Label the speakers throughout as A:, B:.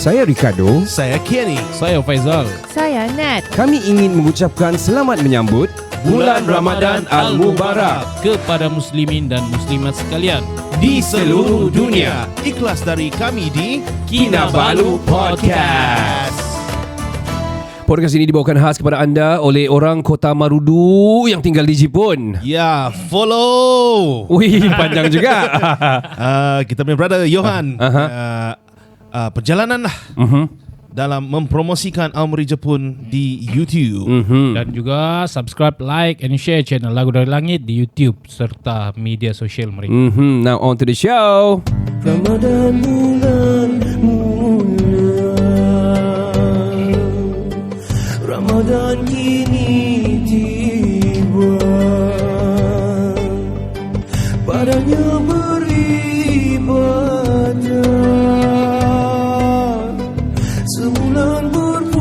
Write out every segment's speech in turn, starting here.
A: Saya Ricardo.
B: Saya Kenny.
C: Saya Faizal.
D: Saya Nat.
A: Kami ingin mengucapkan selamat menyambut
C: Bulan Ramadan Al-Mubarak kepada muslimin dan muslimat sekalian
A: di seluruh dunia.
B: Ikhlas dari kami di
A: Kinabalu Podcast. Podcast ini dibawakan khas kepada anda oleh orang Kota Marudu yang tinggal di Jepun.
B: Ya, follow.
A: Wih, panjang juga.
B: Kita punya brother Johan. Perjalanan lah dalam mempromosikan Amri Jepun di YouTube.
C: dan juga subscribe, like and share channel Lagu Dari Langit di YouTube serta media sosial mereka.
A: Now on to the show.
E: Ramadan bulan mulia, Ramadan kini tiba, padanya beribadah, sebulan berpuasa,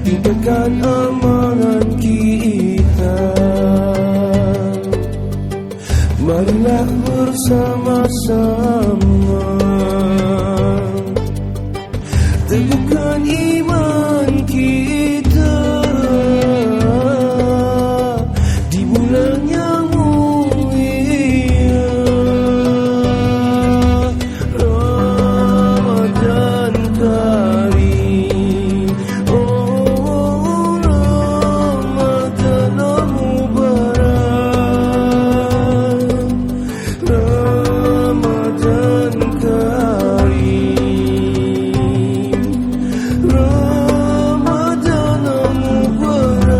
E: tingkatkan amalan kita. Marilah bersama-sama teguhkan iman kita di bulan yang mulia, Ramadan Karim. Oh, Ramadan Al-Mubarak, Ramadan Karim, Ramadan Al-Mubarak.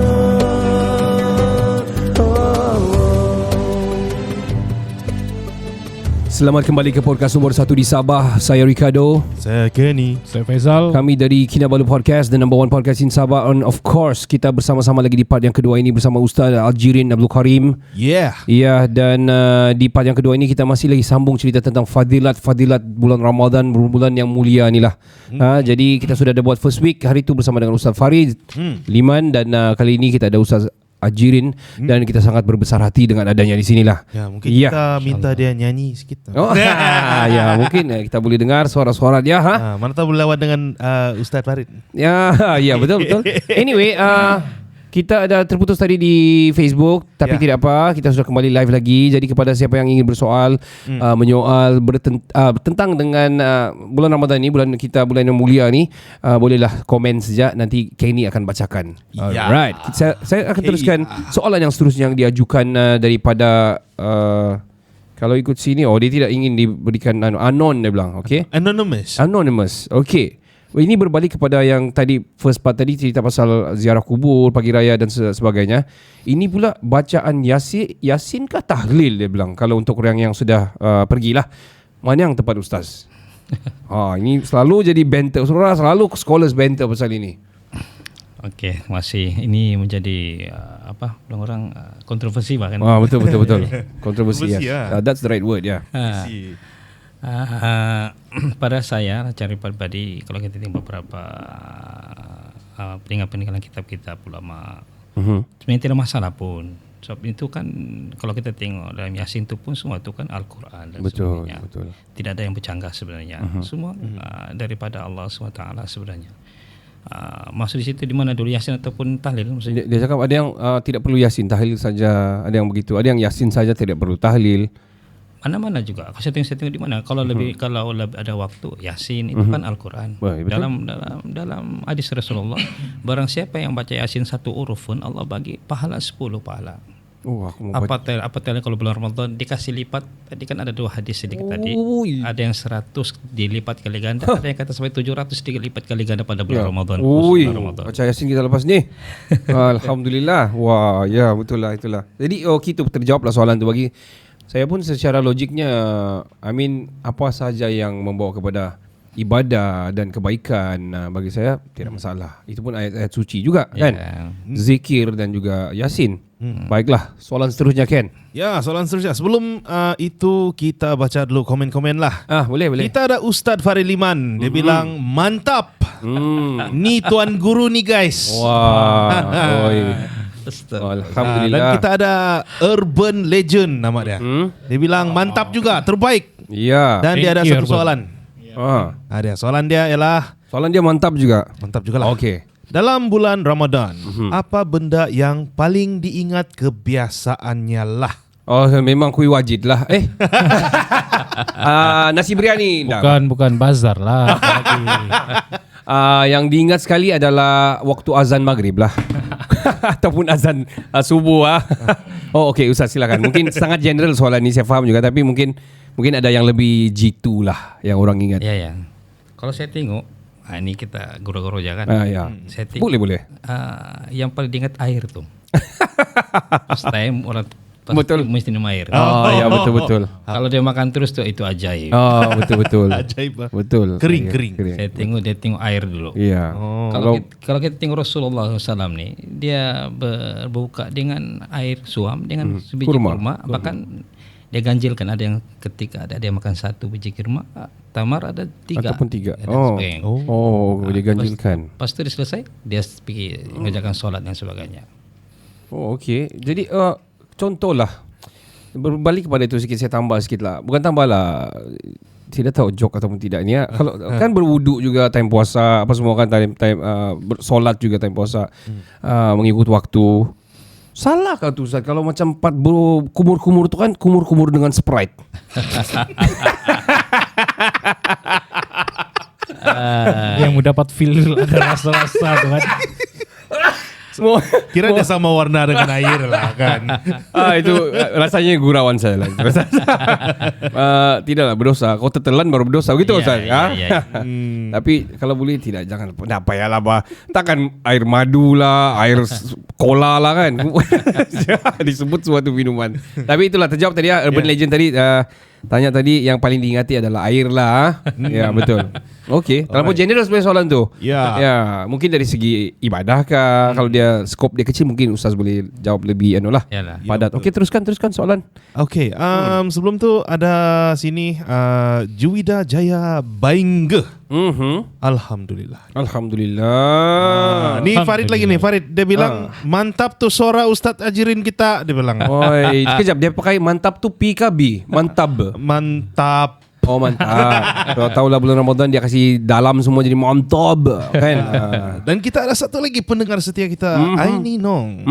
A: Selamat kembali ke podcast nomor 1 di Sabah. Saya Ricardo.
B: Saya Kenny.
C: Saya Faizal.
A: Kami dari Kinabalu Podcast, the number one podcast in Sabah. And of course, kita bersama-sama lagi di part yang kedua ini bersama Ustaz Aljirin Abdul Karim.
B: Yeah.
A: Ya, dan di part yang kedua ini kita masih lagi sambung cerita tentang fadilat bulan Ramadan, bulan yang mulia ni lah. Jadi kita sudah ada buat first week hari itu bersama dengan Ustaz Farid Liman, dan kali ini kita ada Ustaz Aljirin, dan kita sangat berbesar hati dengan adanya di sinilah.
B: Ya, mungkin kita minta dia nyanyi sikit.
A: Oh, ya mungkin kita boleh dengar suara-suara dia.
B: Mana tahu boleh lawan dengan Ustaz Farid.
A: Ya, betul. Anyway, kita ada terputus tadi di Facebook, tapi tidak apa, kita sudah kembali live lagi. Jadi kepada siapa yang ingin bersoal, menyoal tentang dengan bulan Ramadan ni, bulan yang mulia ni, bolehlah komen saja, nanti Kenny akan bacakan. Alright, saya akan teruskan soalan yang seterusnya yang diajukan daripada kalau ikut sini, dia tidak ingin diberikan anon, dia bilang, okay? Anonymous, okay. Ini berbalik kepada yang tadi, first part tadi cerita pasal ziarah kubur, pagi raya dan sebagainya. Ini pula bacaan Yasin kah tahlil, dia bilang, kalau untuk orang yang sudah pergilah. Mana yang tepat Ustaz? Ini selalu jadi banter, selalu scholars banter pasal ini.
F: Okey, masih ini menjadi orang kontroversi bahkan.
A: Betul. Kontroversi, ya. That's the right word, ya.
F: Pada saya cari pribadi, kalau kita tengok beberapa peninggalan kitab-kitab ulama, sebenarnya tidak masalah pun. Sebab itu kan kalau kita tengok dalam Yasin itu pun semua itu kan Al-Quran dan sebagainya. Betul. Tidak ada yang bercanggah sebenarnya. Semua daripada Allah SWT sebenarnya. Maksud di situ di mana dulu Yasin ataupun tahlil maksudnya?
A: Dia cakap ada yang tidak perlu Yasin, tahlil saja. Ada yang begitu. Ada yang Yasin saja tidak perlu tahlil.
F: Mana-mana juga. Saya tengok di mana. Kalau lebih ada waktu, Yasin itu kan Al-Quran. Dalam hadis Rasulullah, barang siapa yang baca Yasin 1 huruf pun, Allah bagi pahala 10 pahala. Apa kalau bulan Ramadan dikasih lipat. Tadi kan ada 2 hadis sedikit tadi. Ada yang 100 dilipat kali ganda, ada yang kata sampai 700 dilipat kali ganda pada bulan Ramadan.
A: Baca Yasin kita lepas ni. Alhamdulillah. Wah, ya betul lah, itulah. Jadi kita terjawablah soalan tu bagi saya pun secara logiknya, apa saja yang membawa kepada ibadah dan kebaikan, bagi saya tidak masalah. Itu pun ayat-ayat suci juga, kan? Zikir dan juga Yasin. Baiklah, soalan seterusnya, Ken.
B: Ya, soalan seterusnya. Sebelum itu kita baca dulu komen-komen lah.
A: Boleh.
B: Kita ada Ustaz Farid Liman. Dia bilang mantap. Ni tuan guru ni guys.
A: Wah. Alhamdulillah.
B: Dan kita ada Urban Legend nama dia. Dia bilang mantap juga, terbaik.
A: Ya.
B: Dan dia ada
C: Thank you,
B: satu
C: Arbon.
B: soalan. Ada soalan dia ialah
A: Soalan dia mantap juga.
B: mantap juga lah.
A: Okey.
B: Dalam bulan Ramadan, apa benda yang paling diingat kebiasaannya lah?
A: Oh, memang kuih wajid lah. Nasi biryani.
C: Bukan bazar lah. Apalagi.
A: Yang diingat sekali adalah waktu azan maghrib lah. Ataupun azan subuh. Oh, okey, Ustaz silakan. Mungkin sangat general soalan ni, saya faham juga, tapi mungkin ada yang lebih jitu lah yang orang ingat.
F: Ya. Kalau saya tengok, ini kita goro-goro aja kan.
A: Ya.
F: Saya tengok,
A: Boleh.
F: yang paling diingat air tuh. First time orang pasti
A: Betul.
F: mesti minum air.
A: Ya, betul.
F: Kalau dia makan terus tuh itu ajaib.
A: Oh, betul.
B: Ajaib.
A: Betul.
B: Kering.
F: Saya tengok dia tengok air dulu.
A: Iya.
F: Kalau kita tengok Rasulullah SAW nih, dia berbuka dengan air suam dengan sebiji kurma. Bahkan dia ganjilkan, ada yang ketika ada dia makan 1 biji kurma, tamar ada 3
A: Ataupun 3.
F: dan sebagainya.
A: Dia ganjilkan.
F: Pas itu dia selesai, dia pergi mengerjakan solat dan sebagainya.
A: Oh, okey. Jadi contohlah, berbalik kepada itu sikit, saya tambah sikit lah. Bukan tambah lah, tidak tahu joke ataupun tidak ni. Kalau kan berwuduk juga time puasa, apa semua kan time solat juga time puasa, mengikut waktu. Salah kah tu Ustaz kalau macam kumur-kumur tu kan kumur-kumur dengan Sprite?
C: Yang dapat feel ada rasa-rasa tu kan.
A: Semua
B: Kira dia sama warna dengan air lah kan.
A: itu rasanya gurauan saya lah. Tidaklah berdosa. Kau tertelan baru berdosa begitu Ustaz.
F: Iya.
A: Tapi kalau boleh jangan payahlah bah. Takkan air madu lah, air cola lah kan. Disebut suatu minuman. Tapi itulah terjawab tadi Urban Legend tadi tanya tadi yang paling diingati adalah air lah. Ya betul. Okey, terlalu general sebenarnya soalan tu. Ya, mungkin dari segi ibadah kah, kalau dia skop dia kecil mungkin Ustaz boleh jawab lebih
F: Yalah.
A: padat. Okey, teruskan soalan.
B: Okey, sebelum tu ada sini Juwida Jaya Baingge. Alhamdulillah. Ni Farid lagi nih, Farid dia bilang mantap tuh suara Ustaz ajarin kita, dia bilang.
A: Oi, kejap dia pakai mantap tu P ke B? Mantap. Oh mantap. Tahu lah bulan Ramadan dia kasih dalam semua jadi mantap kan.
B: Dan kita ada satu lagi pendengar setia kita, Aini Nong.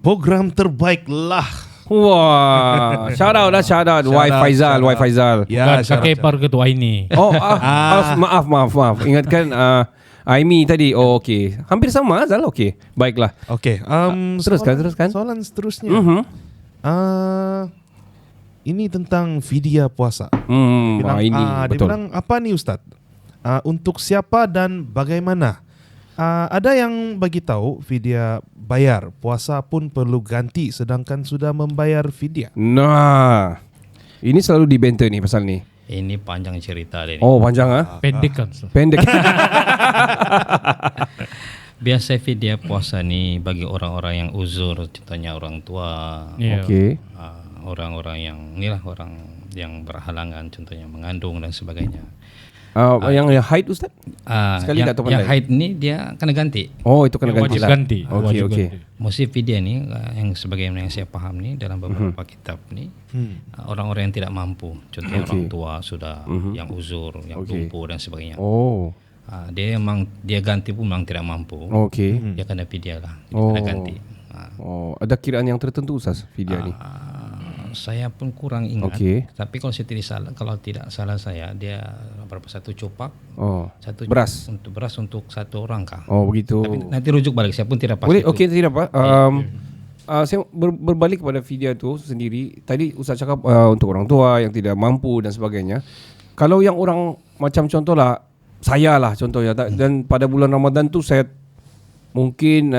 B: Program terbaik lah.
A: Wah, shout out. Wai Faizal.
C: Bukan kakek par ketua ini.
A: Oh, maaf. Ingatkan Aimi tadi. Oh, okey. Hampir sama Azal. Okey. Baiklah.
B: Okey.
A: Teruskan.
B: Soalan seterusnya. Ini tentang vidya puasa.
A: Ini
B: dia
A: betul.
B: bilang apa nih Ustaz? Untuk siapa dan bagaimana? Ada yang bagi tahu vidya bayar puasa pun perlu ganti sedangkan sudah membayar vidya.
A: Nah, ini selalu dibenter nih pasal ni.
F: Ini panjang cerita dia ni.
A: Oh, panjang ah.
C: Pendek kan.
A: Pendek.
F: Biasa vidya puasa ni bagi orang-orang yang uzur, contohnya orang tua.
C: Yeah.
A: Okey.
F: Orang-orang yang orang yang berhalangan, contohnya mengandung dan sebagainya.
A: Yang haid Ustaz? Sekali
F: yang,
A: tak tahu
F: yang
A: pandai.
F: haid ni dia kena ganti.
A: Oh, itu kena ganti
C: Wajib
A: lah.
C: ganti. Wajib
A: Okey.
C: ganti.
F: Mesti vidya ni yang sebagaimana yang saya paham ni dalam beberapa kitab ni orang-orang yang tidak mampu, contohnya orang tua sudah yang uzur, yang lumpuh dan sebagainya.
A: Oh.
F: Dia memang dia ganti pun memang tidak mampu.
A: Okey.
F: Dia kena vidya lah. Dia kena ganti.
A: Oh, ada kiraan yang tertentu Ustaz vidya ni?
F: Saya pun kurang ingat.
A: Okey.
F: Tapi kalau tidak salah saya, dia berapa satu copak?
A: Oh.
F: Satu
A: beras.
F: Beras untuk satu orang kah?
A: Oh, begitu.
F: Tapi nanti rujuk balik, saya pun tidak pasti.
A: Boleh, okey, tidak apa. Saya berbalik kepada video tu sendiri. Tadi Ustaz cakap untuk orang tua yang tidak mampu dan sebagainya. Kalau yang orang macam contohlah saya lah contohnya, dan pada bulan Ramadan tu saya mungkin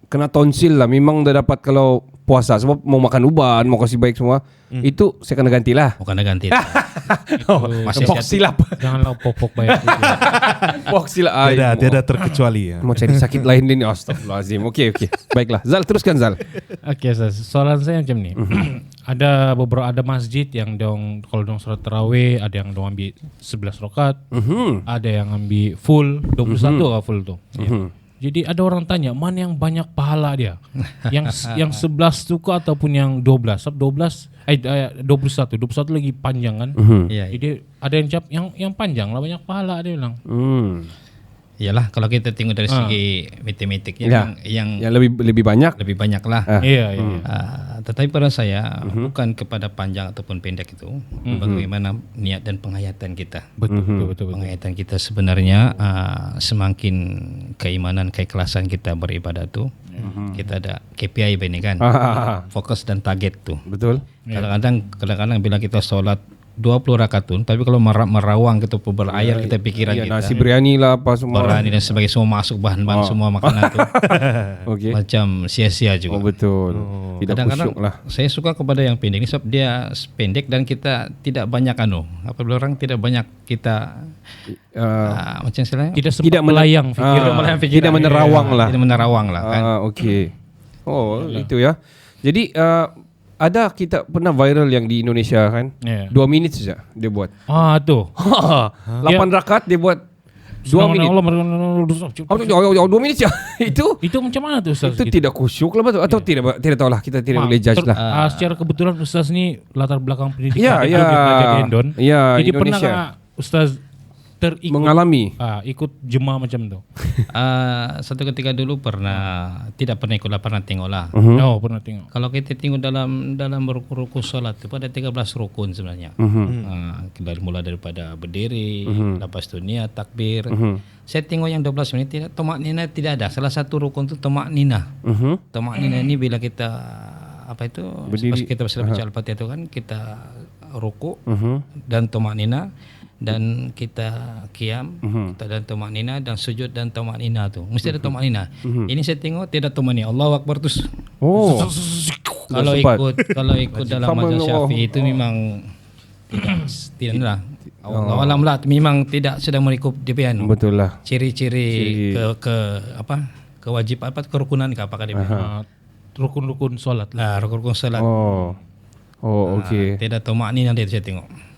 A: kena tonsil lah. Memang dah dapat kalau puasa sebab mau makan uban, mau kasih baik semua. Itu saya kena gantilah.
F: Mau kena ganti.
A: Masih pok silap.
C: Janganlah pok banyak.
A: Pok silap.
B: Tiada terkecuali ya.
A: Mau cari sakit lain ni. Astagfirullahalazim. Okey. Baiklah. Zal, teruskan Zal.
C: Okey, soalan saya macam ni. Ada beberapa masjid yang dong kalau dong salat tarawih, ada yang dong ambil 11 rakaat. Ada yang ambil full 21 full tu. Jadi ada orang tanya mana yang banyak pahala dia, yang 11 suka ataupun yang 12. Sebab 21 lagi panjang kan.
F: Iya.
C: Jadi ada yang jawab yang panjang lah banyak pahala dia bilang.
F: Iyalah kalau kita tengok dari segi matematiknya
A: Ya.
F: yang
A: Yang lebih banyak.
F: lebih banyak lah.
C: Iya.
F: Tetapi pada saya bukan kepada panjang ataupun pendek itu, bagaimana niat dan penghayatan kita.
C: Betul.
F: Penghayatan kita sebenarnya semakin keimanan, keikhlasan kita beribadah tuh, kita ada KPI ini kan, fokus dan target tuh.
A: Betul.
F: Kadang-kadang bila kita sholat 20 rakaatun, tapi kalau merawang gitu berair kita pikiran
A: Ya,
F: kita.
A: nasi biryani lah apa semua.
F: Berani dan sebagainya semua masuk bahan-bahan semua makanan tuh.
A: Okey.
F: Macam sia-sia juga.
A: Oh betul. Tidak
F: Kadang-kadang
A: khusyuk lah.
F: saya suka kepada yang pendek ini sebab dia pendek dan kita tidak banyak apabila orang tidak banyak kita macam istilahnya
C: Tidak sempat melayang
A: Tidak menerawang lah.
F: Tidak menerawang lah kan.
A: Okey. Oh, itu ya. Jadi ada kita pernah viral yang di Indonesia kan. 2 minit saja dia buat.
C: Tuh.
A: 8 rakaat dia buat 2 minit. 2 minit saja.
C: Itu macam mana tuh Ustaz?
A: Itu tidak khusyuk lah betul atau tidak tahulah, kita tidak boleh judge lah.
C: Secara kebetulan Ustaz ni latar belakang pendidikan
A: Ya,
C: dia belajar di Endon.
A: Ya,
C: Jadi
A: Indonesia.
C: pernah Ustaz
A: mengalami
C: ikut jemaah macam tu?
F: Satu ketika dulu tidak pernah ikut lah, pernah tengok lah.
C: Oh, pernah tengok.
F: Kalau kita tengok dalam rukun solat itu ada 13 rukun sebenarnya. Mulai daripada berdiri, lepas tu niat, takbir. Saya tengok yang 12 menit tidak tomak nina tidak ada. Salah satu rukun itu tomak nina. Tomak nina ini bila kita pas kita baca Al-Fatihah itu kan kita ruku dan tomak nina. Dan kita qiyam, kita dan tomak nina, dan sujud dan tomak nina tu. Mesti ada tomak nina. Ini saya tengok tidak tomak nina. Allahu Akbar tu. Kalau ikut dalam mazhab Syafi'i itu memang tidak lah. Allah alam lah, memang tidak sedang merikup dia anu.
A: Betul lah.
F: Ciri-ciri kewajib kerukunan ke apakah dia?
C: Rukun-rukun solat
F: Nah,
C: lah.
F: rukun solat.
A: Okey.
F: Tidak tomak nina dia saya tengok.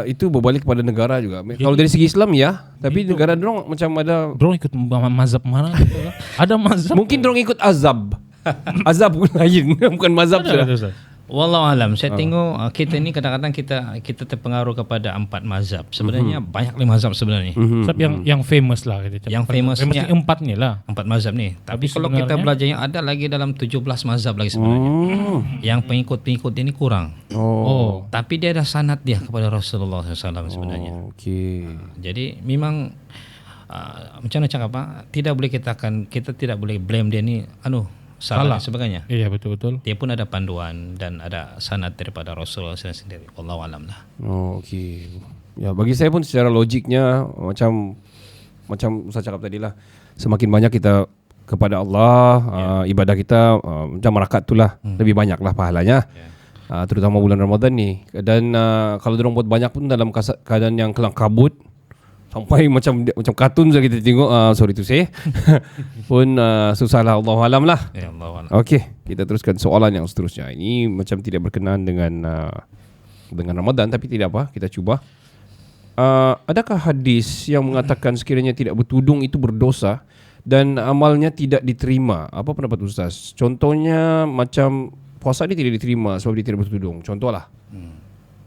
A: Itu berbalik kepada negara juga. Kalau dari segi Islam ya, tapi negara dorong macam ada
C: Dorong ikut mazhab mana gitu. Ada mazhab.
A: mungkin dorong ikut azab. Azab pun lain, bukan mazhab sudah.
F: Wallahu alam. Saya tengok kita ni kadang-kadang kita terpengaruh kepada 4 mazhab. Sebenarnya banyak 5 mazhab sebenarnya.
C: Sebab yang famous lah gitu.
F: Yang famousnya
C: 4 ni lah.
F: 4 mazhab ni. Tapi kalau
C: sebenarnya
F: kita belajar yang ada lagi dalam 17 mazhab lagi sebenarnya. Yang pengikut-pengikut ini kurang. Tapi dia ada sanad dia kepada Rasulullah SAW sebenarnya.
A: Okey.
F: Jadi memang macam mana cakap kita tidak boleh blame dia ni salah dan sebagainya.
C: Iya, betul-betul.
F: Dia pun ada panduan dan ada sanad daripada Rasulullah sendiri. Wallahu alam lah.
A: Okey. Ya, bagi saya pun secara logiknya macam saya cakap tadi lah, semakin banyak kita kepada Allah, ibadah kita macam merakat itulah lebih banyak lah pahalanya. Terutama bulan Ramadan ni. Dan kalau dorang buat banyak pun dalam keadaan yang kelang kabut, sampai macam kartun saja kita tengok, sorry to say pun susahlah, Allah alam lah.
F: Ya Allah alam.
A: Okey, kita teruskan soalan yang seterusnya. Ini macam tidak berkenaan dengan Ramadan, tapi tidak apa, kita cuba. Adakah hadis yang mengatakan sekiranya tidak bertudung itu berdosa dan amalnya tidak diterima? Apa pendapat Ustaz? Contohnya macam puasa ni tidak diterima sebab dia tidak bertudung. Contohlah.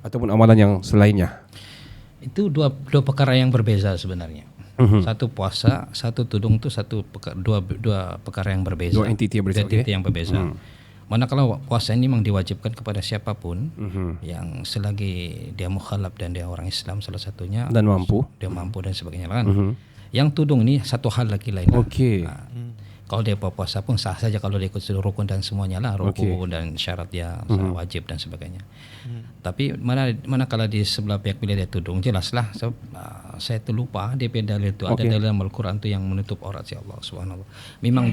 A: Ataupun amalan yang selainnya.
F: Itu dua perkara yang berbeza sebenarnya. Satu puasa, satu tudung itu dua perkara yang berbeza.
A: Dua entiti yang berbeza.
F: Yang berbeza. Manakala puasa ini memang diwajibkan kepada siapapun yang selagi dia mukhalaf dan dia orang Islam salah satunya
A: dan mampu,
F: dia mampu dan sebagainya kan. Yang tudung ini satu hal lagi lain.
A: Okey.
F: Kalau dia puasa pun sah saja kalau dia ikut seluruh rukun dan semuanya lah, rukun dan syarat dia wajib dan sebagainya. Tapi manakala di sebelah pihak bila dia tudung, jelaslah saya terlupa dia punya dalil itu. Ada dalil dalam Al-Quran tu yang menutup aurat si Allah Subhanahu. Memang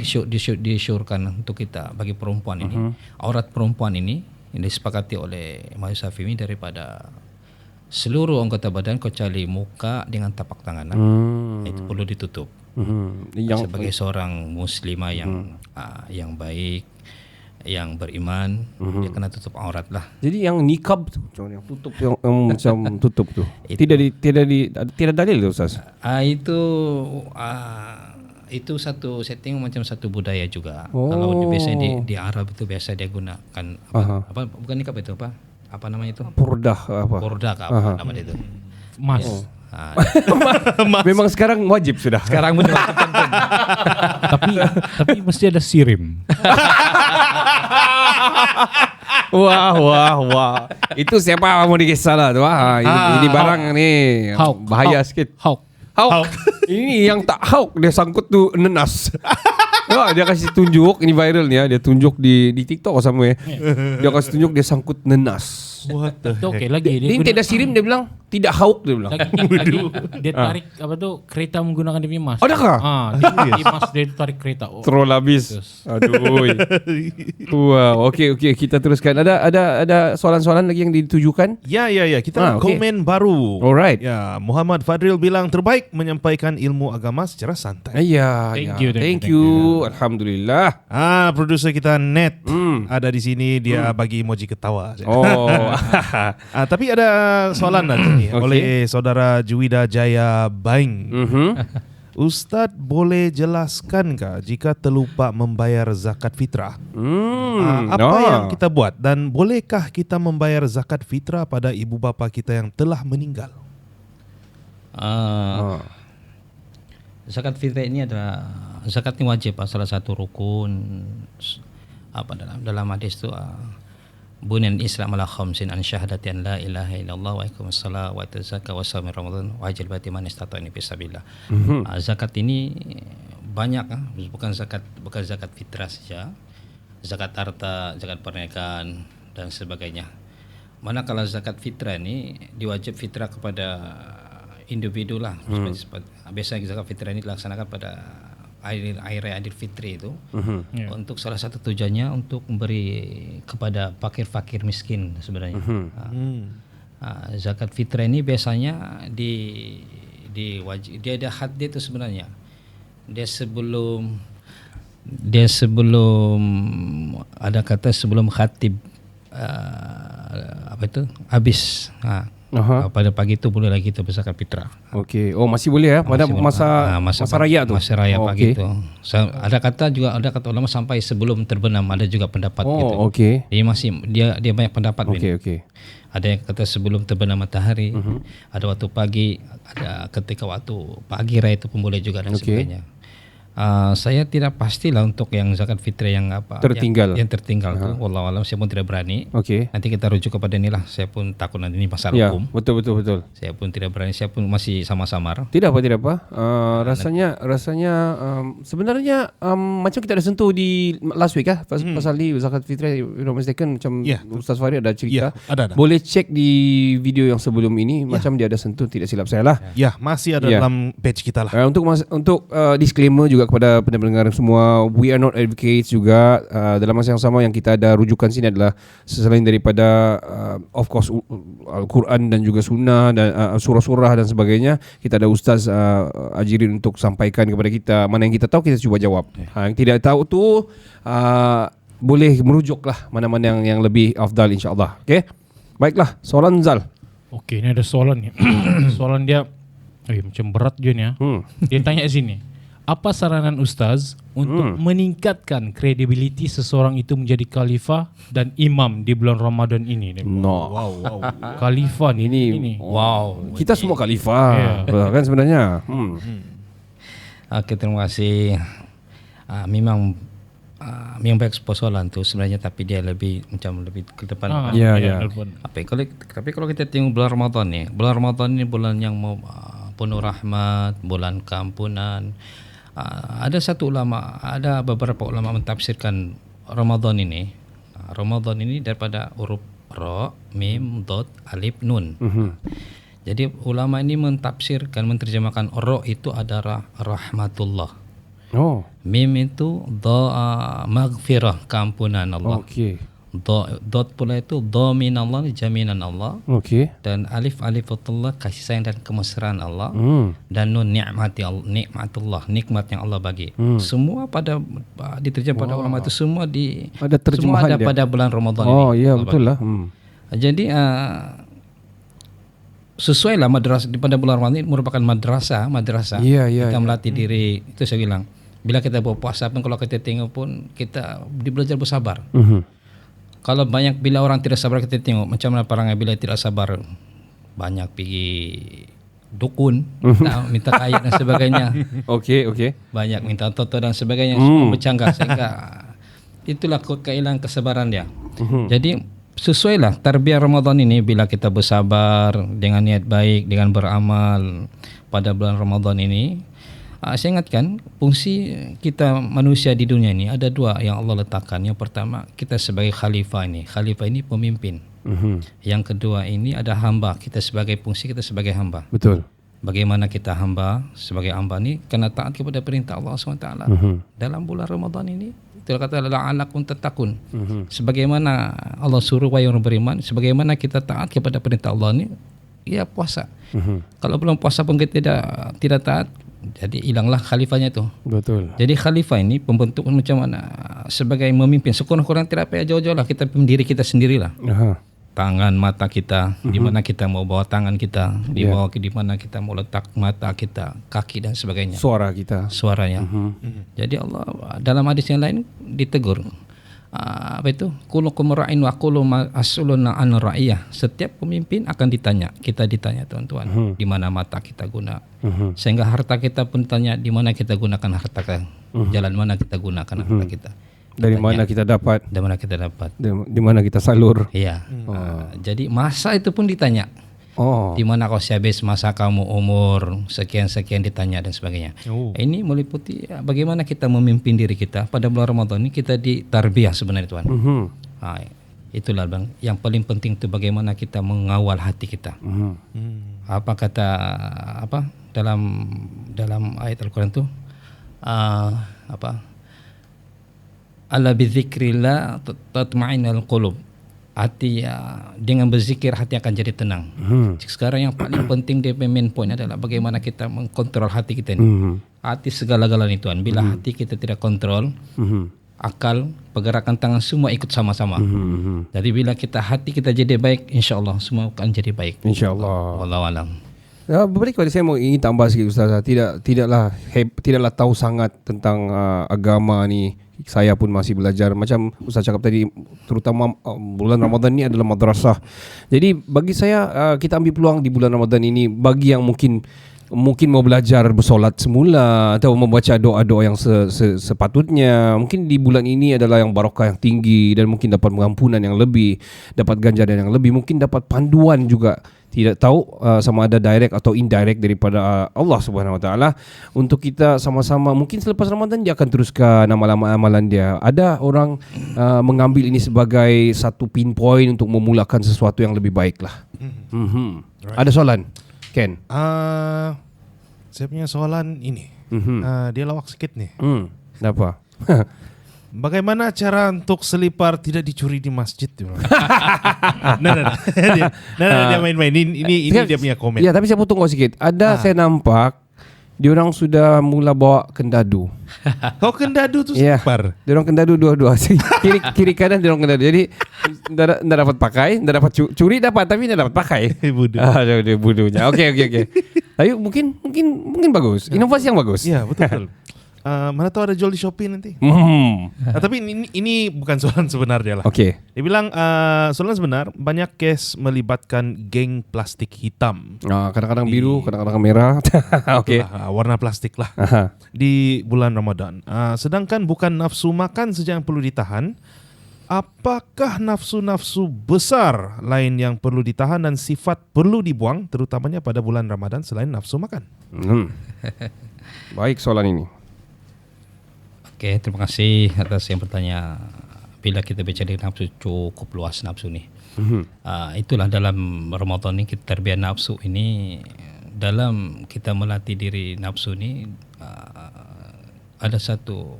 F: disyurkan untuk kita bagi perempuan ini. Aurat perempuan ini yang disepakati oleh mazhab Syafi'i daripada seluruh anggota badan kecuali muka dengan tapak tangan. Itu perlu ditutup. Sebagai seorang muslimah yang baik, yang beriman, dia kena tutup aurat lah.
A: Jadi yang nikab tu, yang tutup yang macam tutup tu. Tidak dalil tu Ustaz.
F: itu satu setting macam satu budaya juga.
A: Oh.
F: Kalau biasanya di Arab itu biasa dia gunakan apa bukan nikah itu apa namanya itu?
A: Purdah apa?
F: Porda apa nama itu?
C: Mas.
F: Ah,
A: Memang sekarang wajib sudah.
F: sekarang benar
C: tapi mesti ada sirim.
A: Wah. Itu siapa mau dikisah lah tu. Wah, ini barang ni bahaya sikit.
C: Hauk.
A: Hauk. Ini yang tak hauk dia sangkut tu nenas. Wah, dia kasih tunjuk, ini viral ni dia tunjuk di TikTok atau somewhere. Dia kasih tunjuk dia sangkut nenas.
B: What the
C: Itu okey lagi
A: Dia tidak sirim, dia bilang tidak hauk, dia bilang.
C: lagi dia tarik apa tu kereta menggunakan dia punya mas.
A: Adakah?
C: Dia mas dia tarik kereta. Oh.
A: Troll habis. Aduh. Wow, okey kita teruskan. Ada soalan-soalan lagi yang ditujukan?
B: Ya. Kita
A: okey.
B: komen baru.
A: Alright.
B: Ya, Muhammad Fadril bilang terbaik menyampaikan ilmu agama secara santai.
A: Ya,
C: Thank you.
A: Alhamdulillah.
B: Produser kita Net ada di sini, dia bagi emoji ketawa.
A: Oh.
B: Tapi ada soalan nanti
A: Okey.
B: oleh saudara Juwida Jaya Baing. Ustaz boleh jelaskankah jika terlupa membayar zakat fitrah? Apa yang kita buat dan bolehkah kita membayar zakat fitrah pada ibu bapa kita yang telah meninggal?
F: Zakat fitrah ini adalah zakat ini wajib, salah satu rukun apa dalam hadis itu bunyan Islam ala khamsin an syahadati an la ilaha illallah wa iqamis shalah wa itaz zakat wa shaum ramadan wa hajjal baiti man istata'a fi sabilillah. Zakat ini banyak, bukan zakat fitrah saja, zakat harta, zakat pernikahan dan sebagainya. Manakala zakat fitrah ini diwajib fitrah kepada individu lah. Biasa zakat fitrah ini dilaksanakan pada hari raya Idul Fitri itu untuk salah satu tujuannya untuk memberi kepada fakir-fakir miskin sebenarnya. Zakat fitrah ini biasanya dia ada had dia itu sebenarnya. Dia sebelum ada kata sebelum khatib apa itu habis. Pada pagi itu boleh lagi kita berzakat fitrah.
A: Okey. Oh, masih boleh ya pada masa raya tu.
F: Masa raya pagi itu. Ada kata ulama sampai sebelum terbenam, ada juga pendapat gitu.
A: Oh, okey.
F: Dia banyak pendapat.
A: Okey.
F: Ada yang kata sebelum terbenam matahari, ada waktu pagi, ada ketika waktu pagi raya itu pun boleh juga dan sebagainya. Saya tidak pastilah untuk yang zakat fitrah yang apa
A: tertinggal.
F: Yang tertinggal tu. Wallahu alam, saya pun tidak berani.
A: Okey.
F: Nanti kita rujuk kepada inilah. Saya pun takut nanti ini masalah
A: Ya,
F: hukum.
A: betul.
F: Saya pun tidak berani. Saya pun masih sama-samar.
A: Tidak apa. Rasanya sebenarnya macam kita ada sentuh di last week pasal ni zakat fitrah, if I'm not mistaken, macam Ustaz Farid ada cerita.
B: Ada.
A: Boleh cek di video yang sebelum ini, macam dia ada sentuh, tidak silap saya lah.
B: Ya, masih ada dalam page kita lah.
A: Untuk disclaimer juga kepada pendengar semua, we are not advocates juga. Dalam masa yang sama yang kita ada rujukan sini adalah selain daripada of course Al-Quran dan juga sunnah dan surah-surah dan sebagainya, kita ada ustaz ajirin untuk sampaikan kepada kita. Mana yang kita tahu kita cuba jawab. Yang tidak tahu tu boleh merujuklah mana-mana yang lebih afdal, insya-Allah. Okey. Baiklah, soalan Zal.
C: Okey, ni ada soalan ni. Soalan dia macam berat je ni . Dia tanya sini, apa saranan Ustaz untuk meningkatkan kredibiliti seseorang itu menjadi khalifah dan imam di bulan Ramadan ini?
A: No.
B: Wow.
C: Khalifah ini.
F: Wow.
A: Kita semua khalifah, kan sebenarnya.
F: Okey, terima kasih. Memang baik persoalan tu sebenarnya, tapi dia lebih ke depan. Tapi kalau kita tengok bulan Ramadan ni, bulan yang penuh rahmat, bulan keampunan. Ada beberapa ulama mentafsirkan Ramadan ini daripada huruf ra, mim, dot, alif, nun. Jadi ulama ini menterjemahkan ra itu adalah rahmatullah. Mim itu maghfirah, keampunan Allah. Dot pula itu dhamin Allah, jaminan Allah. Dan alifatullah, kasih sayang dan kemesraan Allah. Dan nun nikmatullah, nikmat yang Allah bagi. Semua diterjemah pada ulama itu semua ada pada bulan Ramadan ini.
A: Ya, betul lah.
F: Jadi sesuai lah madrasah pada bulan Ramadan ini merupakan madrasah. Kita melatih diri, itu saya bilang. Bila kita berpuasa pun, kalau kita tengok pun, kita belajar bersabar. Kalau banyak, bila orang tidak sabar, kita tengok macam mana perangai bila tidak sabar. Banyak pergi dukun, minta kaya dan sebagainya.
A: Okey.
F: Banyak minta toto dan sebagainya, semua bercanggah. Sehingga itulah kehilangan kesabaran dia. Jadi sesuailah tarbiyah Ramadan ini, bila kita bersabar dengan niat baik, dengan beramal pada bulan Ramadan ini. Saya ingatkan, fungsi kita manusia di dunia ini ada dua yang Allah letakkan. Yang pertama, kita sebagai khalifah ini. Khalifah ini pemimpin. Yang kedua ini ada hamba. Kita sebagai fungsi, kita sebagai hamba.
A: Betul.
F: Bagaimana kita hamba, sebagai hamba ini kena taat kepada perintah Allah SWT. Dalam bulan Ramadan ini, itulah kata la'alakum tattaqun. Sebagaimana Allah suruh wahai orang beriman, sebagaimana kita taat kepada perintah Allah ini, ya puasa. Kalau belum puasa pun kita tidak taat, jadi hilanglah khalifahnya itu.
A: Betul.
F: Jadi khalifah ini pembentuk macam mana sebagai memimpin. Sekurang-kurang tidak payah jauh-jauh lah, kita pimpin diri kita sendirilah. Tangan, mata kita, di mana kita mau bawa tangan kita, di mana kita mau letak mata kita, kaki dan sebagainya.
A: Suara kita.
F: Suaranya. Jadi Allah dalam hadis yang lain ditegur. Kullukum ra'in wa kullukum mas'ulun 'an ra'iyah. Setiap pemimpin akan ditanya. Kita ditanya tuan-tuan, di mana mata kita guna. Sehingga harta kita pun tanya, di mana kita gunakan harta kita. Jalan mana kita gunakan harta kita.
A: Dari mana kita dapat?
F: Dari mana kita dapat?
A: Di mana kita salur?
F: Iya. Jadi masa itu pun ditanya. Di mana kau habis masa kamu umur sekian-sekian, ditanya dan sebagainya. Ini meliputi bagaimana kita memimpin diri kita pada bulan Ramadan ini. Kita ditarbiyah sebenarnya tuan. Itulah bang. Yang paling penting itu bagaimana kita mengawal hati kita. Apa kata dalam ayat Al-Quran itu? Ala bidzikrillah tatma'innul qulub. Hati dengan berzikir hati akan jadi tenang. Sekarang yang paling penting di main point adalah bagaimana kita mengkontrol hati kita ini. Hati segala-galanya tuan. Bila hati kita tidak kontrol, akal, pergerakan tangan semua ikut sama-sama. Jadi bila hati kita jadi baik, insya-Allah semua akan jadi baik.
A: Insya-Allah.
F: Wallahu a'lam.
A: Berbalik kepada saya ingin tambah sikit Ustaz. Tidaklah tahu sangat tentang agama ni. Saya pun masih belajar. Macam Ustaz cakap tadi, terutama bulan Ramadan ni adalah madrasah. Jadi bagi saya, kita ambil peluang di bulan Ramadan ini. Bagi yang mungkin mau belajar bersolat semula atau membaca doa-doa yang sepatutnya, mungkin di bulan ini adalah yang barakah yang tinggi, dan mungkin dapat pengampunan yang lebih, dapat ganjaran yang lebih, mungkin dapat panduan juga. Tidak tahu sama ada direct atau indirect daripada Allah Subhanahu Wa Taala untuk kita sama-sama. Mungkin selepas Ramadan dia akan teruskan amalan dia. Ada orang mengambil ini sebagai satu pinpoint untuk memulakan sesuatu yang lebih baik lah. Right. Ada soalan, Ken?
B: Saya punya soalan ini. Dia lawak sikit nih.
A: Kenapa?
B: Bagaimana cara untuk selipar tidak dicuri di masjid? Nah, dia main-main. Ini dia punya komen.
A: Ya, tapi saya potong kau sikit. Saya nampak diorang sudah mula bawa kendadu.
B: Kau kendadu tu selipar?
A: Diorang kendadu dua-dua. Kiri kanan diorang kendadu. Jadi tidak dapat pakai, tidak dapat curi dapat, tapi tidak dapat pakai.
B: Bodoh.
A: Dia bodohnya. Okey. Ayo mungkin bagus. Inovasi yang bagus.
B: Ya, betul. Mana tahu ada jual di Shopee nanti. Tapi ini bukan soalan sebenarnya lah.
A: Okey.
B: Dia bilang soalan sebenar, banyak kes melibatkan geng plastik hitam.
A: Kadang-kadang biru, kadang-kadang merah. Okey.
B: Warna plastik lah. Di bulan Ramadan. Sedangkan bukan nafsu makan saja yang perlu ditahan. Apakah nafsu-nafsu besar lain yang perlu ditahan dan sifat perlu dibuang, terutamanya pada bulan Ramadan selain nafsu makan?
A: Baik soalan ini.
F: Oke, terima kasih atas yang bertanya. Bila kita bicara nafsu, cukup luas nafsu ni. Itulah dalam Ramadan ni kita terbiar nafsu ini. Dalam kita melatih diri nafsu ni, ada satu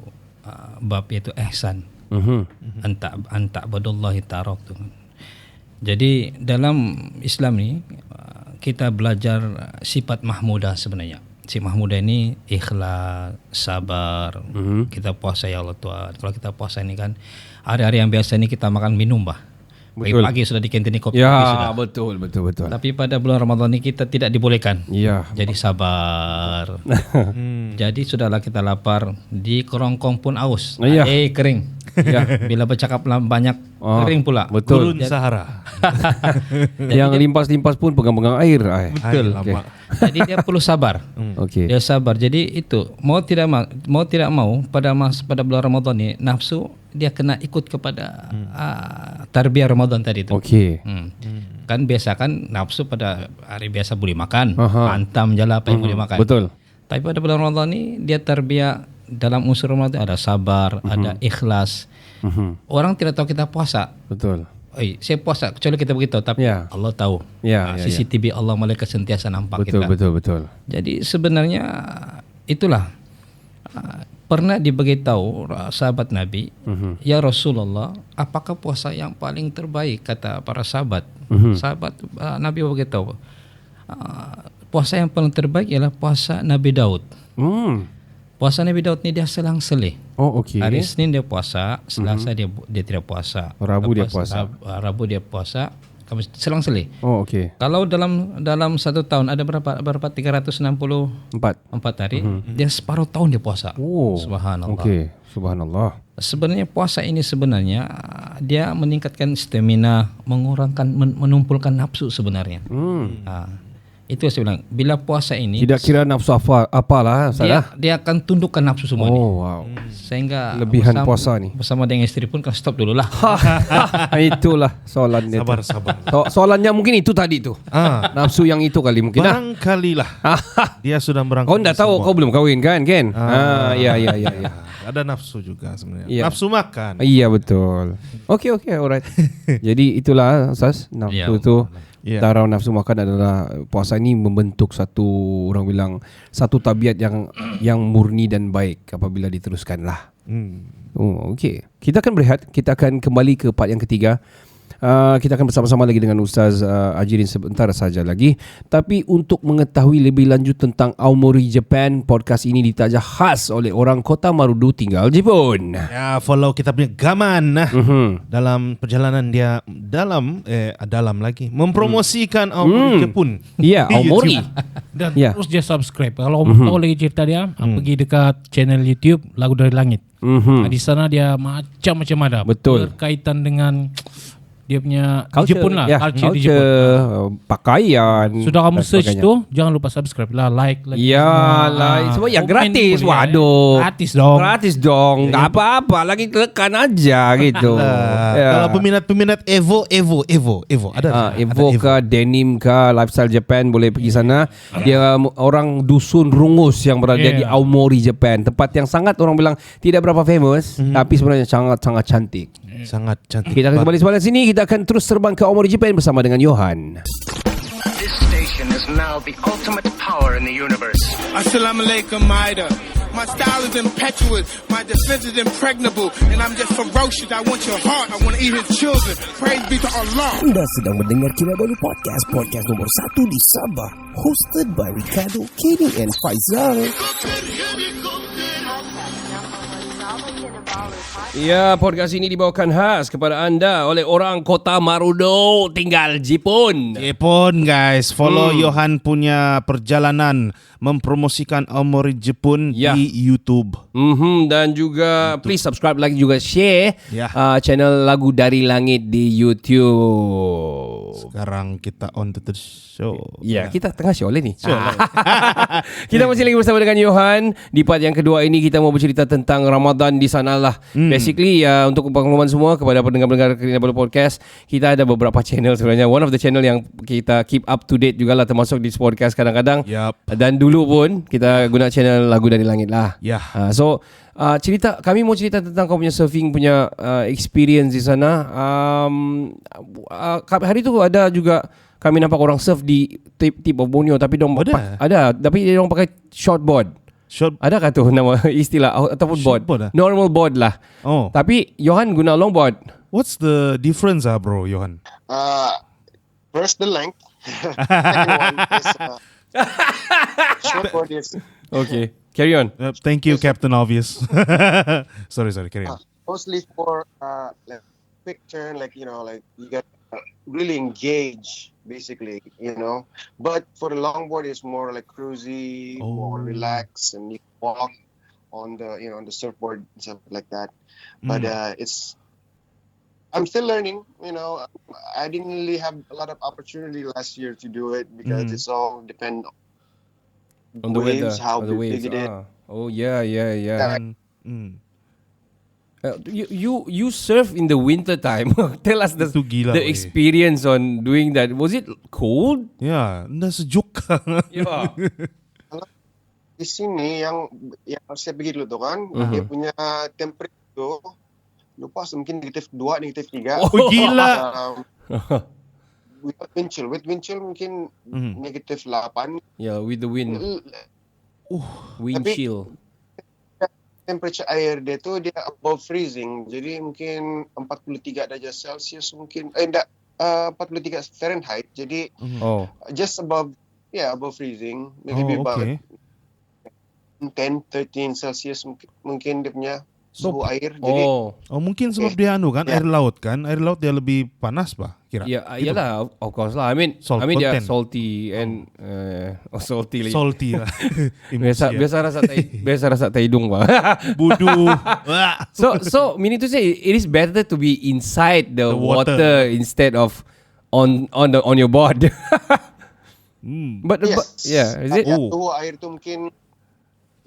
F: bab iaitu ihsan. Anta badullahi ta'araf tu. Jadi dalam Islam ni kita belajar sifat mahmudah sebenarnya. Si mahmudah ini ikhlas, sabar. Kita puasa ya Allah Tuhan. Kalau kita puasa ini kan hari-hari yang biasa ini kita makan minum bah.
A: Betul.
F: Pagi sudah di kantin kopi
A: Ya,
F: sudah.
A: betul.
F: Tapi pada bulan Ramadan ini kita tidak dibolehkan.
A: Ya.
F: Jadi sabar. Jadi sudahlah kita lapar, di kerongkong pun aus.
A: Iya.
F: Kering.
A: Ya.
F: Bila bercakap banyak kering pula.
A: Betul.
B: Gurun Sahara.
A: Yang limpas-limpas pun pegang-pegang air.
F: Betul.
B: Lama.
F: Jadi dia perlu sabar.
A: Okey.
F: Dia sabar. Jadi itu mau tidak mau pada bulan Ramadan ni nafsu dia kena ikut kepada tarbiyah Ramadan tadi itu.
A: Okey.
F: Kan biasa kan nafsu pada hari biasa boleh makan,
A: Aha.
F: hantam je lah apa yang boleh makan.
A: Betul.
F: Tapi pada bulan Ramadan ni dia tarbiyah dalam unsur Ramadan ada sabar, ada ikhlas. Orang tidak tahu kita puasa.
A: Betul.
F: Saya puasa kecuali kita beritahu, tapi
A: Ya.
F: Allah tahu.
A: Ya, ya,
F: CCTV Allah malaikat sentiasa nampak
A: Betul,
F: kita.
A: betul.
F: Jadi sebenarnya itulah pernah diberitahu sahabat Nabi, ya Rasulullah, apakah puasa yang paling terbaik kata para sahabat? Sahabat Nabi beritahu, puasa yang paling terbaik ialah puasa Nabi Daud. Puasa Nabi Daud ni dia selang-selih.
A: Oh, okey.
F: Hari Senin dia puasa, Selasa dia tidak puasa,
A: Rabu dia puasa.
F: Rabu dia puasa, Khamis selang-selih.
A: Oh, okey.
F: Kalau dalam satu tahun ada berapa 364 hari, dia separuh tahun dia puasa.
A: Oh.
F: Subhanallah.
A: Okey. Subhanallah.
F: Sebenarnya puasa ini sebenarnya dia meningkatkan stamina, menumpulkan nafsu sebenarnya. Itu yang saya bilang, bila puasa ini
A: Tidak kira nafsu apalah salah.
F: dia akan tundukkan nafsu semua ni.
A: Oh, wow.
F: Sehingga
A: Lebihan puasa ni.
F: bersama dengan isteri pun kan stop dulu lah.
A: Itulah soalannya.
B: Sabar.
A: Soalannya mungkin itu tadi tu. Nafsu yang itu kali mungkin.
B: Barangkalilah dia sudah merangkum.
A: Kau enggak tahu, kau belum kahwin kan? Ya.
B: Ada nafsu juga sebenarnya.
A: Ya.
B: Nafsu makan.
A: Iya betul. Okey, alright. Jadi itulah Ustaz, nafsu
F: Ya.
A: tu.
B: Ya.
A: Darah nafsu makan adalah puasa ini membentuk satu, orang bilang, satu tabiat yang murni dan baik apabila diteruskanlah. Oh, okey. Kita akan berehat. Kita akan kembali ke part yang ketiga. Kita akan bersama-sama lagi dengan Ustaz Ajirin sebentar saja lagi. Tapi untuk mengetahui lebih lanjut tentang Aomori Japan, podcast ini ditaja khas oleh orang Kota Marudu tinggal Jepun.
B: Ya, follow kita punya gaman dalam perjalanan dia dalam lagi mempromosikan Aomori Jepun.
A: Ya, Aomori.
C: Dan
A: Ya.
C: terus dia subscribe. Kalau tahu lagi cerita dia, pergi dekat channel YouTube Lagu Dari Langit. Di sana dia macam-macam ada.
A: Betul.
C: Berkaitan dengan dia punya
A: Culture,
C: Jepun lah,
A: ya,
C: culture di Jepun.
A: pakaian.
C: Sudah kamu
A: dan
C: search
A: sebagainya.
C: tu, jangan lupa subscribe lah, like lagi.
A: Ya
C: semua.
A: lah, semua yang
C: Komen
A: gratis.
C: boleh,
A: Waduh.
C: Gratis dong.
A: Gratis dong. Tak apa-apa, lagi tekan aja gitu.
B: Kalau peminat Evo ada.
A: Evo ke Denim ke Lifestyle Japan boleh pergi sana. Dia orang dusun rungus yang berada di Aomori Japan. Tempat yang sangat orang bilang tidak berapa famous, tapi sebenarnya sangat cantik.
B: Sangat cantik.
A: Kita akan kembali sebelah sini. Kita akan terus terbang ke Aomori Japan bersama dengan Johan.
D: This station is now the ultimate power in the universe.
G: Assalamu alaikum, Maida. My style is impetuous, my defense is impregnable, and I'm just ferocious. I want your heart, I want to eat his children. Praise be to Allah.
E: Anda sedang mendengar Kinabalu Podcast nomor 1 di Sabah, hosted by Ricardo, Kenny and Faizal.
A: Ya, podcast ini dibawakan khas kepada anda oleh orang Kota Marudu tinggal Jepun.
B: Jepun guys, follow Johan punya perjalanan mempromosikan Aomori Jepun
A: Ya.
B: di YouTube.
A: Dan juga please subscribe lagi juga share
B: Ya.
A: channel Lagu Dari Langit di YouTube.
B: Sekarang kita on to the show.
A: Ya, kita tengah show ni. Kita masih lagi bersama dengan Johan. Di part yang kedua ini kita mau bercerita tentang Ramadan di sanalah. Basically untuk pengumuman semua kepada pendengar-pendengar Kinabalu Podcast, kita ada beberapa channel sebenarnya. One of the channel yang kita keep up to date jugalah, termasuk di podcast kadang-kadang.
B: Yup.
A: Dan dulu pun kita guna channel Lagu Dari Langit lah.
B: Ya.
A: So kami mau cerita tentang kau punya surfing punya experience di sana. Hari tu ada juga kami nampak orang surf di tip of Borneo, tapi dong ada, tapi dia dong pakai shortboard. Adakah tu nama istilah ataupun board?
B: Shortboard,
A: Normal board lah.
B: Oh.
A: Tapi Johan guna longboard.
B: What's the difference bro, Johan?
H: First the length. Second one is shortboard is
A: Okay, carry on.
B: Thank you, Captain Obvious. sorry, carry on.
H: mostly for quick turn, like you got really engage basically, But for the longboard, it's more like cruisy, more relaxed, and you walk on the on the surfboard and stuff like that. But I'm still learning. I didn't really have a lot of opportunity last year to do it because it's all depend
A: on the
H: waves,
A: weather,
H: how
A: on the waves.
H: big it is.
A: Oh yeah. You surf in the winter time. Tell us
B: Itu gila,
A: the
B: weh.
A: experience on doing that. Was it cold?
B: Ya, dah sejuk.
A: Yeah.
H: Di sini yang saya pergi dulu tuh kan, dia punya temperature tuh, lupa mungkin -2, -3.
B: Oh gila.
H: With wind chill mungkin -8.
A: Yeah, with the wind. Wind
H: Tapi-
A: chill.
H: Temperature air dia tu dia above freezing. Jadi mungkin 43 darjah Celsius mungkin. 43 Fahrenheit. Jadi
A: Oh.
H: just above freezing. Maybe about 10, 13 Celsius mungkin dia punya suhu air. Jadi
A: Oh.
B: Oh mungkin sebab dia kan air laut kan. Air laut dia lebih panas bah kira.
A: Ya, iyalah, of course lah. I mean
B: Salt
A: dia
B: content.
A: salty and salty lagi.
B: Salty lah.
A: Biasa rasa tai hidung bah.
B: Budu.
A: So meaning to say it is better to be inside the
B: water.
A: water instead of on your board. But is it?
H: suhu air tu mungkin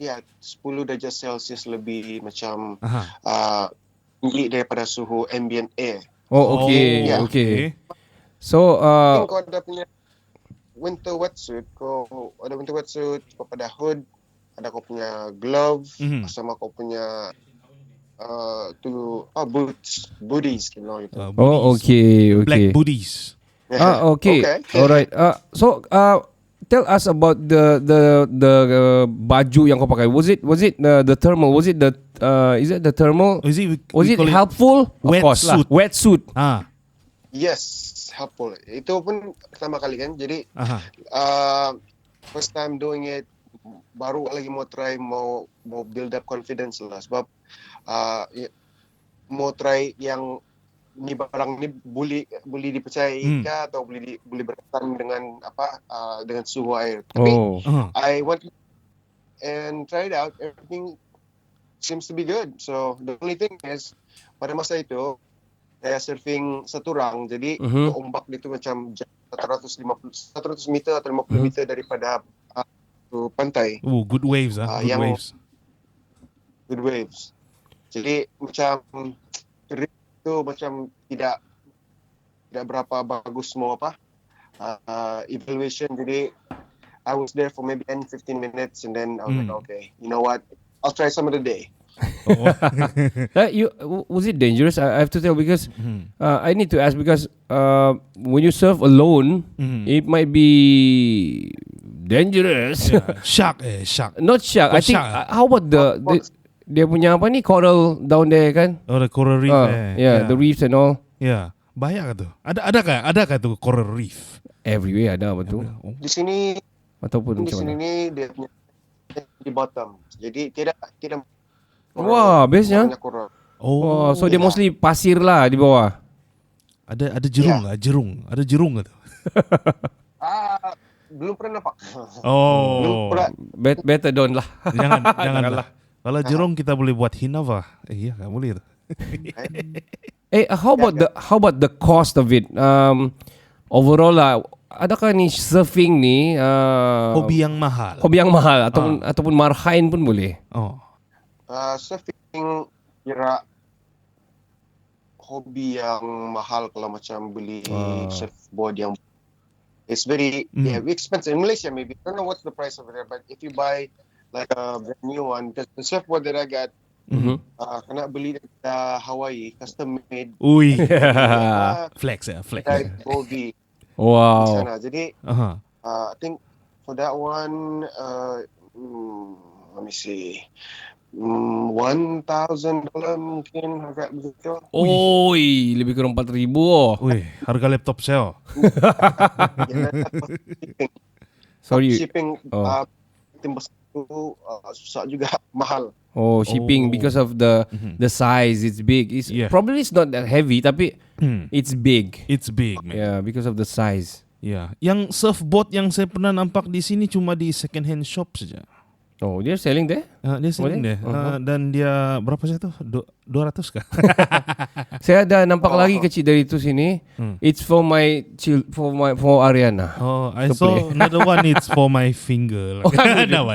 H: 10 darjah Celsius lebih macam tinggi daripada suhu ambient air.
A: Oh, okay.
H: Yeah.
A: Okay. So
H: Kau ada punya winter wetsuit, kau pada hood, ada kau punya glove, sama kau punya booties, gitu.
A: okay.
B: Black booties.
A: Okay. Alright. So tell us about the baju yang kau pakai. Was it the thermal? Was it is it the thermal?
B: Was it
A: helpful? Of course lah. Wetsuit.
H: Yes, helpful. Itu pun pertama kali kan. Jadi first time doing it, baru lagi mau try, mau build up confidence lah. Sebab mau try yang ni barang ni boleh dipercayai ke atau boleh bertahan dengan dengan suhu air. Tapi I went and tried out, everything seems to be good. So the only thing is pada masa itu saya surfing satu rang, jadi ombak itu macam 100 meter atau 50 meter daripada pantai.
B: Good waves
H: Good waves. Jadi macam itu macam tidak berapa bagus semua evaluation. Jadi I was there for maybe 10-15 minutes and then I was like, okay, you know what, I'll try some of the day.
A: Was it dangerous? I have to tell because I need to ask because when you surf alone, it might be dangerous.
B: Shark.
A: Not shark. I think. How about dia punya apa ni, coral down there kan?
B: Oh, the coral reef.
A: The reefs and all.
B: Yeah. Bahaya ke tu? Adakah tu coral reef?
A: Everywhere ada betul.
H: Di sini
A: ataupun
H: di sini ni dia punya di bottom. Jadi tidak
A: wah, bestnya.
B: Oh,
A: so dia mostly pasir lah di bawah.
B: Ada jerung lah, Ada jerung ke tu?
H: Belum pernah nampak.
B: Oh.
A: Better don't lah.
B: Janganlah. Kalau jerung kita boleh buat hinava. Iya, enggak boleh tu.
A: How about the cost of it? Overall lah, adakah ni surfing ni
B: hobi yang mahal?
A: Ataupun marhain pun boleh.
H: Surfing kira hobi yang mahal kalau macam beli surfboard yang it's very expensive in Malaysia. Maybe I don't know what's the price over there, but if you buy like a brand new one, because the surfboard that I got kena beli dari Hawaii, custom made.
B: Ui. Flex.
H: Goldie.
A: Wow.
H: Di sana. Jadi I think for that one, let me see, $1,000 mungkin harga begitu.
A: Oi, lebih kurang 4,000.
B: Ui, harga laptop saya.
A: Sorry.
H: Shipping timbas itu susah juga, mahal.
A: Shipping because of the size. It's big. It's probably it's not that heavy, tapi it's big.
B: It's big, man.
A: Yeah, because of the size.
B: Yeah. Yang surfboard yang saya pernah nampak di sini cuma di second hand shop saja.
A: Oh, they're selling there?
B: Dia selling deh. Dan dia berapa saja tuh? 200 kah?
A: Saya ada nampak lagi kecil dari itu sini. It's for my for Ariana.
B: Oh, I saw another one. It's for my finger. No.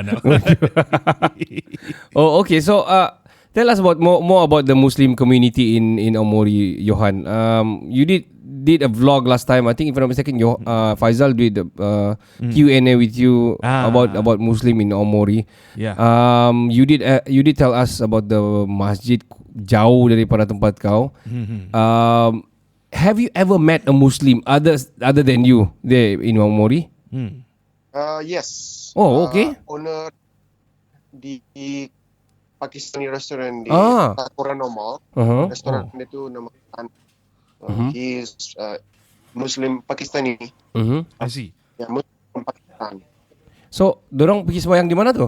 A: Oh, okay. So, tell us about more about the Muslim community in Omori, Johan. You did a vlog last time. I think if I'm not mistaken, Faizal did a Q&A with you about Muslim in Omori.
B: Yeah.
A: You did tell us about the masjid jauh daripada tempat kau. Have you ever met a Muslim other than you there in Omori?
H: Yes.
A: Oh, okay.
H: Owner di Pakistani restaurant di Takura Mall. Restoran itu nama he is Muslim Pakistani.
B: I see.
H: Ya, Muslim Pakistan.
A: So, dorang pergi sembahyang di mana tu?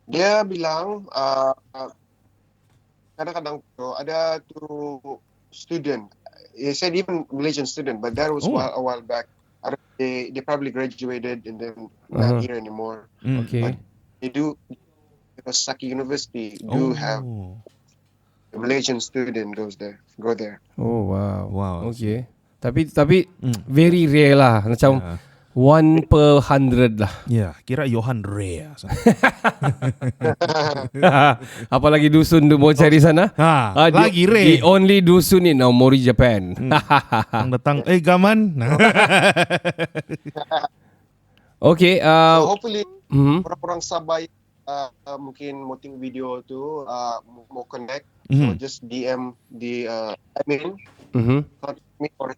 H: Dia bilang kadang-kadang ada tu student. He said even Malaysian student, but that was a while back. They probably graduated and then not here anymore.
A: Okay.
H: But they do. Saki University do have a Malaysian student go there.
A: Oh wow. Okay. Tapi very rare lah, macam 1 per 100 lah.
B: Ya, kira Johan rare.
A: Apalagi dusun tu mau cari sana.
B: Lagi rare.
A: The only dusun in Omori, Japan.
B: Datang gaman.
A: Okay.
H: So hopefully orang-orang Sabah mungkin mau tengok video tu mau connect, so just DM di admin, contact me or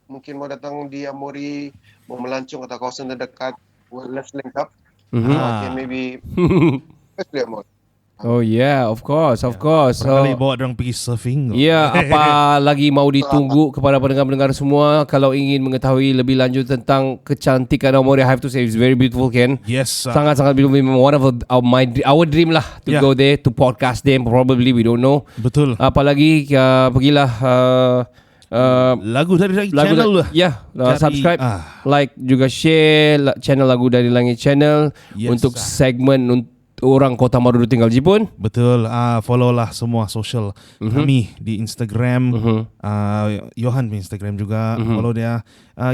H: mungkin mau datang di Omori, mau melancong atau kawasan terdekat, let's link up. Okay, maybe let's play Omori.
A: Oh yeah, of course.
B: Kali bawa orang pergi surfing.
A: Ya, apa lagi mau ditunggu kepada pendengar-pendengar semua? Kalau ingin mengetahui lebih lanjut tentang kecantikan Omori, I have to say it's very beautiful, Ken.
B: Yes.
A: Sangat-sangat beautiful. One of our dream lah to go there to podcast them. Probably we don't know.
B: Betul.
A: Apalagi pergilah.
B: Lagu dari channel
A: subscribe, like juga share channel Lagu Dari Langit channel untuk segmen orang Kota Marudu tinggal Jepun.
B: Betul. Follow lah semua social kami di Instagram. Johan di Instagram juga. Follow dia.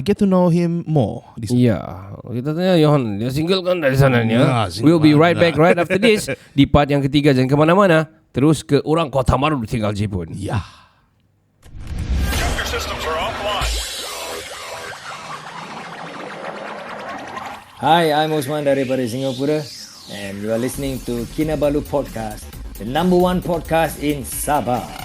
B: Get to know him more.
A: Ya, kita tanya Johan, dia single kan dari sana ni. We'll be right back right after this di part yang ketiga. Jangan ke mana-mana. Terus ke orang Kota Marudu tinggal Jepun.
B: Ya.
I: Hi, I'm Osman daripada Singapura and you are listening to Kinabalu Podcast, the number one podcast in Sabah.